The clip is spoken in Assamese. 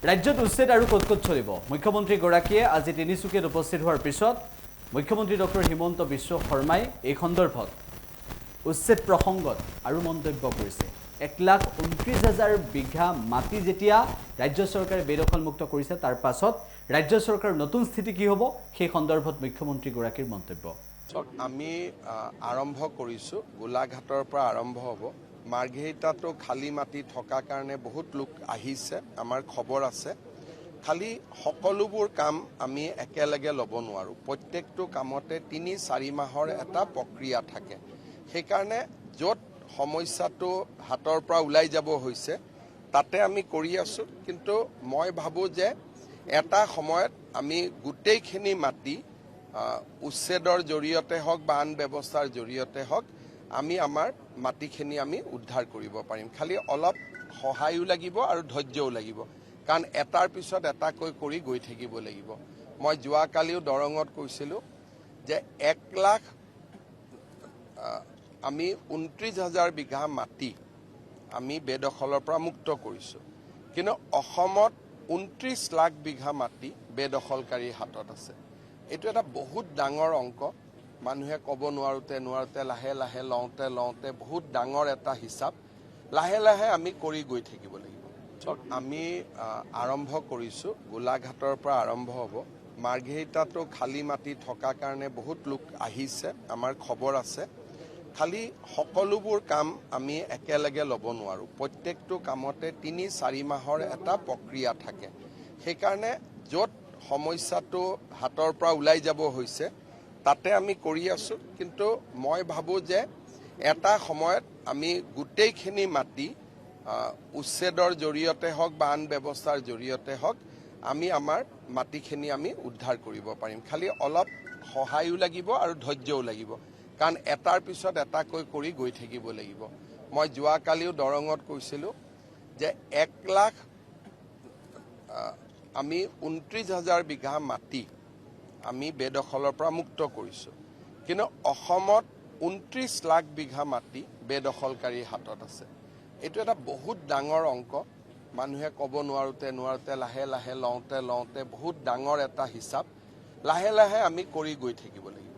ৰাজ্যত উচ্ছেদ আৰু ক'ত চলিব মুখ্যমন্ত্ৰীগৰাকীয়ে আজি তিনিচুকীয়াত উপস্থিত হোৱাৰ পিছত মুখ্যমন্ত্ৰী ডক্টৰ হিমন্ত বিশ্ব শৰ্মাই এই সন্দৰ্ভত উচ্ছেদ প্ৰসংগত আৰু মন্তব্য কৰিছে 1,29,000 বিঘা মাটি যেতিয়া ৰাজ্য চৰকাৰে বেদখলমুক্ত কৰিছে তাৰ পাছত ৰাজ্য চৰকাৰৰ নতুন স্থিতি কি হ'ব সেই সন্দৰ্ভত মুখ্যমন্ত্ৰীগৰাকীৰ মন্তব্য আমি আৰম্ভ কৰিছো গোলাঘাটৰ পৰা আৰম্ভ হ'ব মাৰ্ঘেৰিটাতো খালি মাটি থকা কাৰণে বহুত লোক আহিছে আমাৰ খবৰ আছে খালি সকলোবোৰ কাম আমি একেলগে ল'ব নোৱাৰো প্ৰত্যেকটো কামতে 3-4 মাহৰ এটা প্ৰক্ৰিয়া থাকে সেই কাৰণে যত সমস্যাটো হাতৰ পৰা ওলাই যাব হৈছে তাতে আমি কৰি আছো কিন্তু মই ভাবো যে এটা সময়ত আমি গোটেইখিনি মাটি উচ্ছেদৰ জৰিয়তে হওক বা আন ব্যৱস্থাৰ জৰিয়তে হওক আমি আমাৰ মাটিখিনি আমি উদ্ধাৰ কৰিব পাৰিম খালি অলপ সহায়ও লাগিব আৰু ধৈৰ্যও লাগিব কাৰণ এটাৰ পিছত এটাকৈ কৰি গৈ থাকিব লাগিব মই যোৱাকালিও দৰঙত কৈছিলো যে 1 লাখ আমি 29,000 বিঘা মাটি আমি বেদখলৰ পৰা মুক্ত কৰিছো কিন্তু অসমত 29 লাখ বিঘা মাটি বেদখলকাৰীৰ হাতত আছে এটো এটা বহুত ডাঙৰ অংক মানুহে ক'ব নোৱাৰোতে লাহে লাহে লওঁতে বহুত ডাঙৰ এটা হিচাপ লাহে লাহে আমি কৰি গৈ থাকিব লাগিব আমি আৰম্ভ কৰিছো গোলাঘাটৰ পৰা আৰম্ভ হ'ব মাৰ্ঘেৰিটাতো খালি মাটি থকা কাৰণে বহুত লোক আহিছে আমাৰ খবৰ আছে খালি সকলোবোৰ কাম আমি একেলগে ল'ব নোৱাৰো প্ৰত্যেকটো কামতে 3-4 মাহৰ এটা প্ৰক্ৰিয়া থাকে সেই কাৰণে যত সমস্যাটো হাতৰ পৰা ওলাই যাব হৈছে তাতে আমি কৰি আছো কিন্তু মই ভাবো যে এটা সময়ত আমি গোটেইখিনি মাটি উচ্ছেদৰ জৰিয়তে হওক বা আন ব্যৱস্থাৰ জৰিয়তে হওক আমি আমাৰ মাটিখিনি আমি উদ্ধাৰ কৰিব পাৰিম খালি অলপ সহায়ও লাগিব আৰু ধৈৰ্যও লাগিব কাৰণ এটাৰ পিছত এটাকৈ কৰি গৈ থাকিব লাগিব মই যোৱাকালিও দৰঙত কৈছিলো যে 1 লাখ আমি 29,000 বিঘা মাটি আমি বেদখলৰ পৰা মুক্ত কৰিছো কিন্তু অসমত 29 লাখ বিঘা মাটি বেদখলকাৰীৰ হাতত আছে এটো এটা বহুত ডাঙৰ অংক মানুহে ক'ব নোৱাৰোতে লাহে লাহে লওঁতে বহুত ডাঙৰ এটা হিচাপ লাহে লাহে আমি কৰি গৈ থাকিব লাগিব